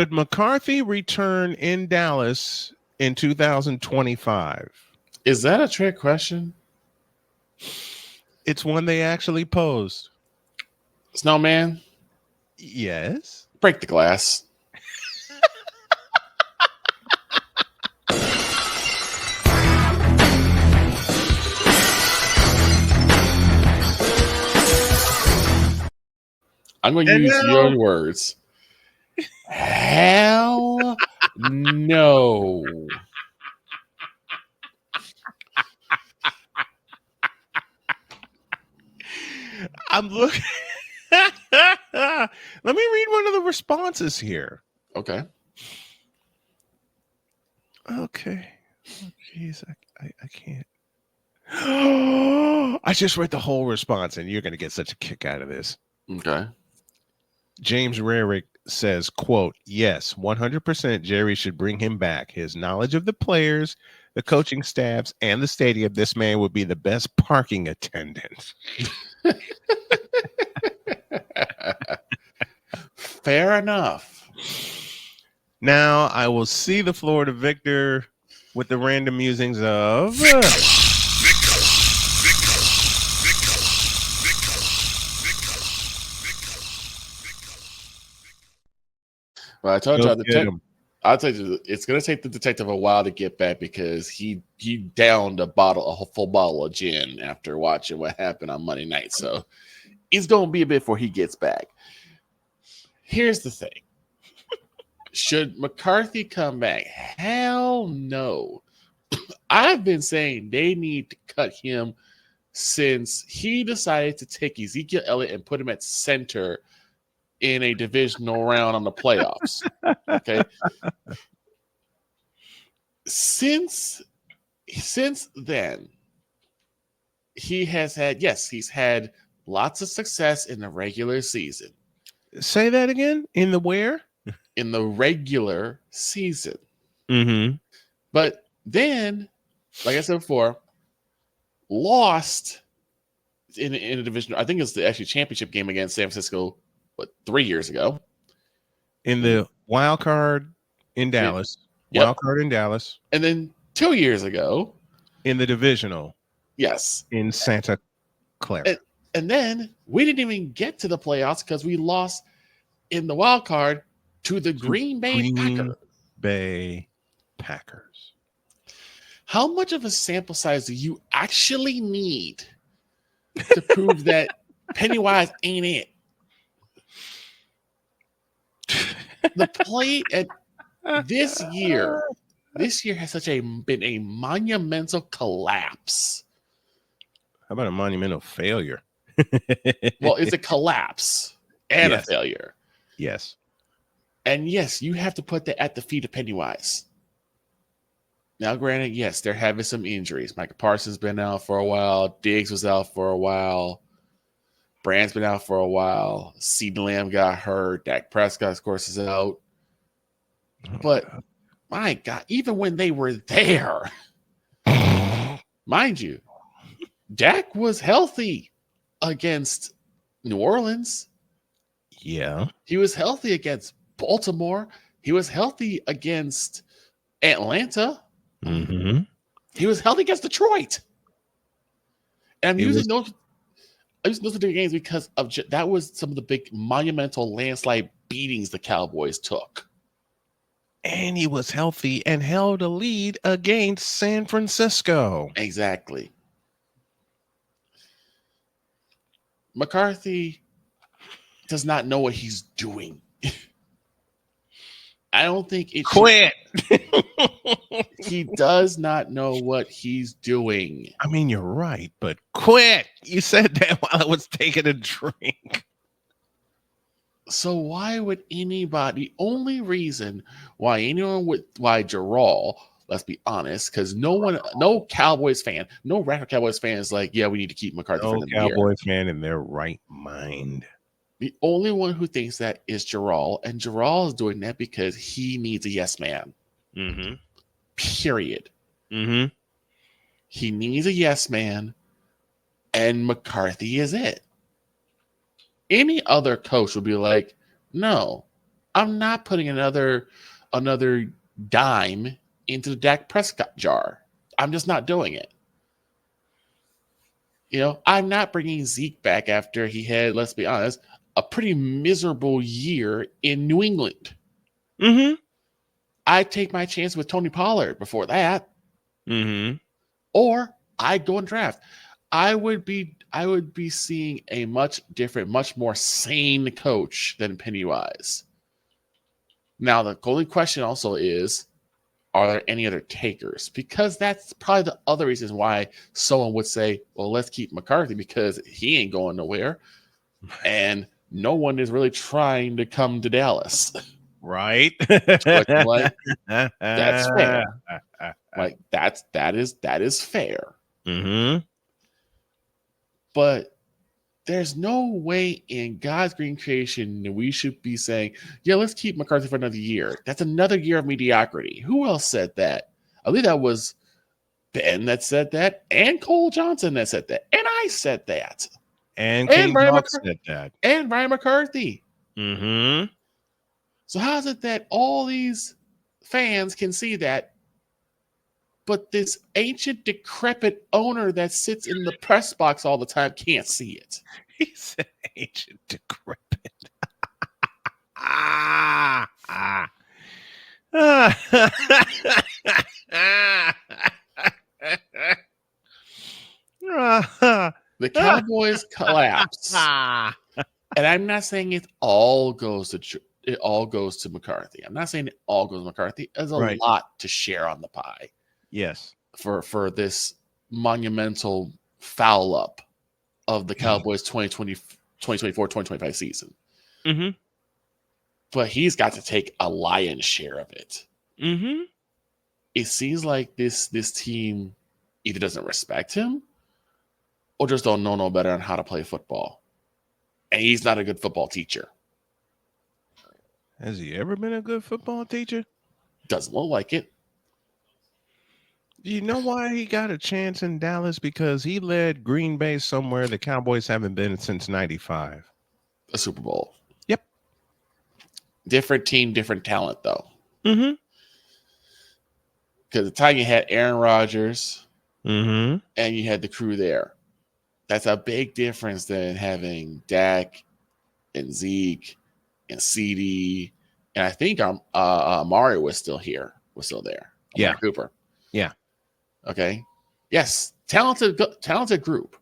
Should McCarthy return in Dallas in 2025? Is that a trick question? It's one they actually posed. Snowman? Yes. Break the glass. I'm going to use your words. Hell no. I'm looking. Let me read one of the responses here. Okay. Okay. Oh, jeez, I can't. I just read the whole response, and you're going to get such a kick out of this. Okay. James Rarick says, quote, yes, 100% Jerry should bring him back. His knowledge of the players, the coaching staffs, and the stadium, this man would be the best parking attendant. Fair enough. Now I will see the Florida Victor with the random musings of... Well, I told you, I'll tell you, it's going to take the detective a while to get back because he downed a full bottle of gin after watching what happened on Monday night. So it's going to be a bit before he gets back. Here's the thing. Should McCarthy come back? Hell no. I've been saying they need to cut him since he decided to take Ezekiel Elliott and put him at center in a divisional round on the playoffs. Okay. Since then, he's had lots of success in the regular season. Say that again? In the where? In the regular season. Mm-hmm. But then, like I said before, lost in a division. I think it's the actually championship game against San Francisco, 3 years ago? In the wild card in Dallas. Yep. Wild card in Dallas. And then 2 years ago. In the divisional. Yes. In Santa Clara. And then we didn't even get to the playoffs because we lost in the wild card to the Green Bay Packers. How much of a sample size do you actually need to prove that Pennywise ain't it? The play at this year has been a monumental collapse. How about a monumental failure? Well, it's a collapse and a failure. Yes. And yes, you have to put that at the feet of Pennywise. Now, granted, yes, they're having some injuries. Micah Parsons been out for a while. Diggs was out for a while. Brand's been out for a while. CeeDee Lamb got hurt. Dak Prescott, of course, is out. But, my God, even when they were there, mind you, Dak was healthy against New Orleans. Yeah. He was healthy against Baltimore. He was healthy against Atlanta. Mm-hmm. He was healthy against Detroit. And I'm using those particular games because of that was some of the big monumental landslide beatings the Cowboys took. And he was healthy and held a lead against San Francisco. Exactly. McCarthy does not know what he's doing. I don't think it quit. He does not know what he's doing. I mean, you're right, but quit. You said that while I was taking a drink. So why would anybody? The only reason why Jarrell, let's be honest, because no Cowboys fan, no radical Cowboys fan is like, yeah, we need to keep McCarthy for the year. No Cowboys fan in their right mind. The only one who thinks that is Jarrell, and Jarrell is doing that because he needs a yes man. Mm-hmm. Period. Mm-hmm. He needs a yes man, and McCarthy is it. Any other coach would be like, no, I'm not putting another dime into the Dak Prescott jar. I'm just not doing it. I'm not bringing Zeke back after he had, let's be honest, a pretty miserable year in New England. Mm-hmm. I'd take my chance with Tony Pollard before that. Mm-hmm. Or I'd go and draft. I would be seeing a much different, much more sane coach than Pennywise. Now, the only question also is, are there any other takers? Because that's probably the other reasons why someone would say, well, let's keep McCarthy because he ain't going nowhere. And no one is really trying to come to Dallas. Right. Like, that's fair. Like, that is fair. Mm-hmm. But there's no way in God's green creation that we should be saying, yeah, let's keep McCarthy for another year. That's another year of mediocrity. Who else said that? I believe that was Ben that said that, and Cole Johnson that said that, and I said that. And King Buck said that. And Brian McCarthy. Mm-hmm. So how is it that all these fans can see that, but this ancient, decrepit owner that sits in the press box all the time can't see it? He said ancient, decrepit. ah. The Cowboys collapse. And I'm not saying it all goes to McCarthy. I'm not saying it all goes to McCarthy. There's a lot to share on the pie. Yes. For this monumental foul up of the Cowboys 2024-2025 season. Mm-hmm. But he's got to take a lion's share of it. Mm-hmm. It seems like this team either doesn't respect him or just don't know no better on how to play football. And he's not a good football teacher. Has he ever been a good football teacher? Doesn't look like it. Do you know why he got a chance in Dallas? Because he led Green Bay somewhere the Cowboys haven't been since '95. A Super Bowl. Yep. Different team, different talent, though. Mm-hmm. Because the time you had Aaron Rodgers and you had the crew there. That's a big difference than having Dak and Zeke and CD. And I think Mario was still there. Yeah. Cooper. Yeah. Okay. Yes. Talented group.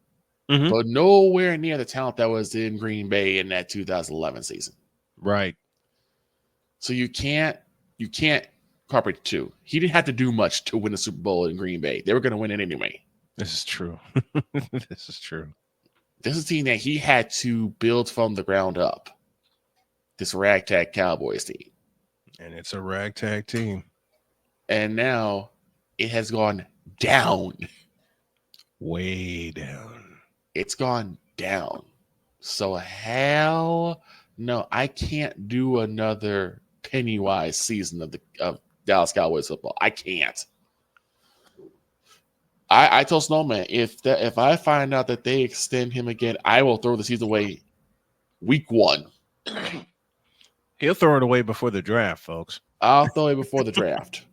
Mm-hmm. But nowhere near the talent that was in Green Bay in that 2011 season. Right. So you can't incorporate two. He didn't have to do much to win the Super Bowl in Green Bay. They were going to win it anyway. This is true. This is true. This is a team that he had to build from the ground up. This ragtag Cowboys team. And it's a ragtag team. And now it has gone down. Way down. It's gone down. So hell no, I can't do another Pennywise season of Dallas Cowboys football. I can't. I told Snowman, if I find out that they extend him again, I will throw the season away week 1. He'll throw it away before the draft, folks. I'll throw it before the draft.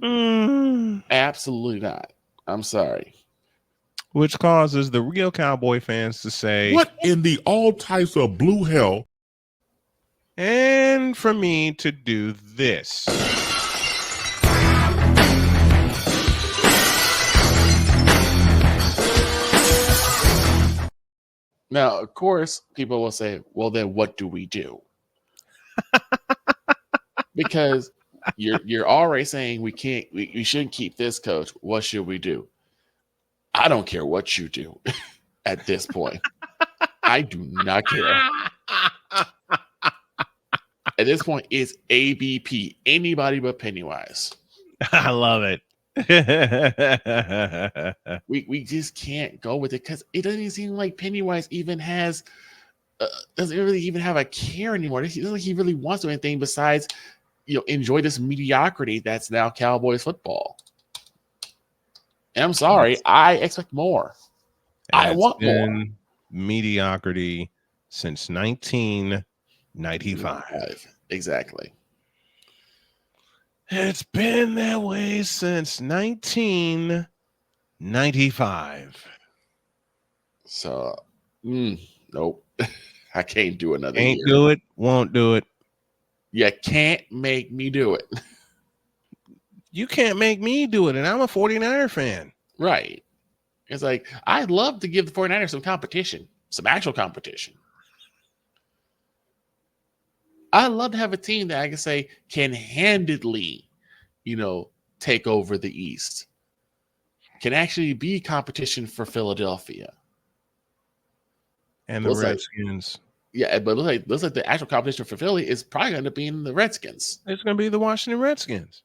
Absolutely not. I'm sorry. Which causes the real Cowboy fans to say, what in the all types of blue hell? And for me to do this. Now, of course, people will say, well, then what do we do? Because you're already saying we shouldn't keep this coach. What should we do? I don't care what you do at this point. I do not care. At this point, it's ABP. Anybody but Pennywise. I love it. We just can't go with it because it doesn't seem like Pennywise even has doesn't really even have a care anymore. He doesn't like he really wants to do anything besides enjoy this mediocrity that's now Cowboys football. And I'm sorry, I expect more. I want more. Mediocrity since 19 95. Exactly. It's been that way since 1995. So, nope. I can't do another Ain't year. do it, won't do it. You can't make me do it. You can't make me do it, and I'm a 49er fan. Right. It's like, I'd love to give the 49ers some competition, some actual competition. I'd love to have a team that I can say can handedly, take over the East. Can actually be competition for Philadelphia. And the Redskins. But looks like the actual competition for Philly is probably going to be in the Redskins. It's going to be the Washington Redskins.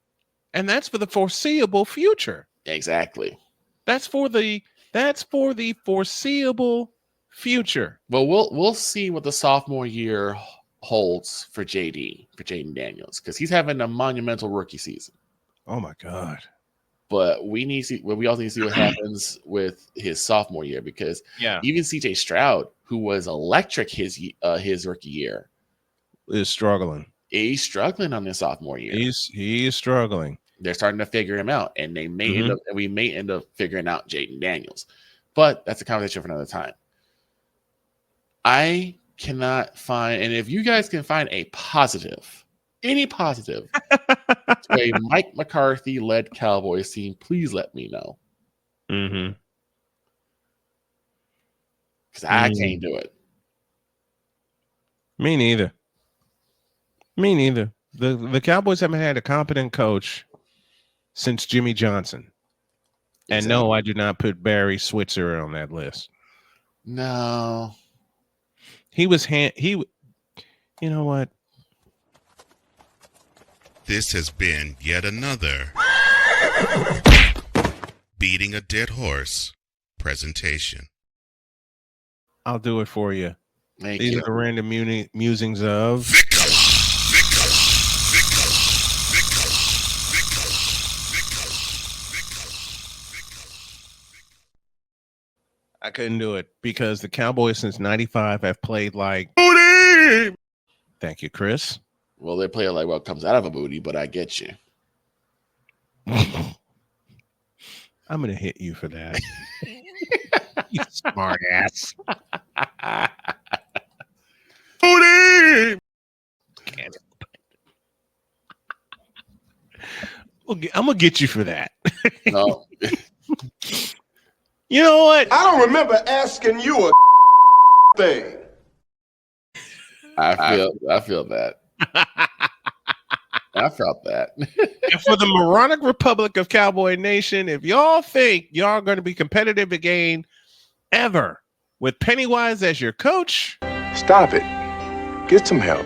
And that's for the foreseeable future. Exactly. That's for the foreseeable future. Well, we'll see what the sophomore year holds for Jaden Daniels, because he's having a monumental rookie season. Oh my God. But we also need to see what happens with his sophomore year, because even CJ Stroud, who was electric his rookie year, is struggling. He's struggling on his sophomore year. He is struggling. They're starting to figure him out, and we may end up figuring out Jaden Daniels. But that's a conversation for another time. I cannot find, and if you guys can find any positive to a Mike McCarthy led Cowboys team, please let me know. Mm-hmm. Because I can't do it. Me neither. The Cowboys haven't had a competent coach since Jimmy Johnson. And no, I do not put Barry Switzer on that list. No. You know what? This has been yet another Beating a Dead Horse presentation. I'll do it for you. These are the random musings of I couldn't do it because the Cowboys since 95 have played like booty. Thank you, Chris. Well, they play like what comes out of a booty, but I get you. I'm gonna hit you for that. You smart ass. Booty. I'm gonna get you for that. No. You know what? I don't remember asking you a thing. I feel that. I felt that. And for the moronic Republic of Cowboy Nation, if y'all think y'all are going to be competitive again ever with Pennywise as your coach, stop it. Get some help.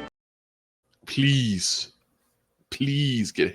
Please get